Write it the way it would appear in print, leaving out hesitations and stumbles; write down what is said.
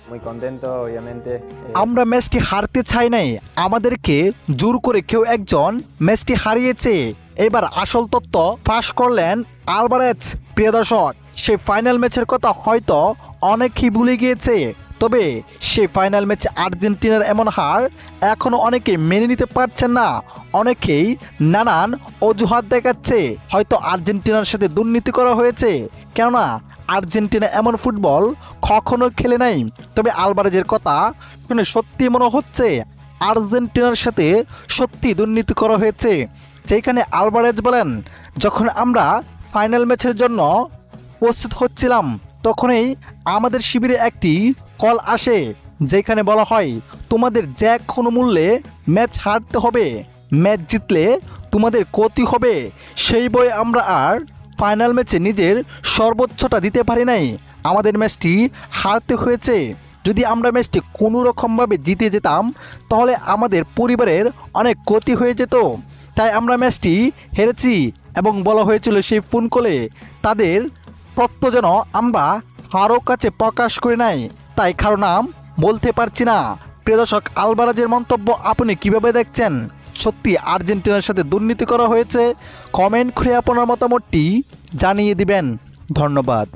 Muy contento, obviamente. আমরা ম্যাচটি হারতে চাই নাই, আমাদেরকে জোর করে কেউ একজন ম্যাচটি হারিয়েছে। এবার আসল তথ্য ফাঁস করলেন আলভারেজ। প্রিয় দর্শক, সেই ফাইনাল ম্যাচের কথা হয়তো অনেকেই ভুলে গিয়েছে, তবে সেই ফাইনাল ম্যাচে আর্জেন্টিনার এমন হার এখনও অনেকে মেনে নিতে পারছেন না। অনেকেই নানান অজুহাত দেখাচ্ছে, হয়তো আর্জেন্টিনার সাথে দুর্নীতি করা হয়েছে, কেননা আর্জেন্টিনা এমন ফুটবল কখনো খেলে নাই। তবে আলভারেজের কথা শুনে সত্যি মনে হচ্ছে আর্জেন্টিনার সাথে সত্যি দুর্নীতি করা হয়েছে। যেখানে আলভারেজ বলেন, যখন আমরা ফাইনাল ম্যাচের জন্য প্রস্তুত হচ্ছিলাম তখনই আমাদের শিবিরে একটি কল আসে, যেখানে বলা হয় তোমাদের যে কোনো মূল্যে ম্যাচ হারতে হবে, ম্যাচ জিতলে তোমাদের ক্ষতি হবে। সেই বয়ে আমরা আর ফাইনাল ম্যাচে নিজের সর্বোচ্চটা দিতে পারি নাই, আমাদের ম্যাচটি হারতে হয়েছে। যদি আমরা ম্যাচটি কোনো রকমভাবে জিতে যেতাম তাহলে আমাদের পরিবারের অনেক ক্ষতি হয়ে যেত, তাই আমরা ম্যাচটি হেরেছি। এবং বলা হয়েছিল সেই ফোন কলে তাদের তথ্য যেন আমরা কারো কাছে প্রকাশ করে নাই, তাই কারো নাম বলতে পারছি না। প্রিয় দর্শক, আলভারেজের মন্তব্য আপনি কিভাবে দেখছেন? সত্যি আর্জেন্টিনার সাথে দুর্নীতি করা হয়েছে? কমেন্ট করে আপনার মতামতটি জানিয়ে দিবেন। ধন্যবাদ।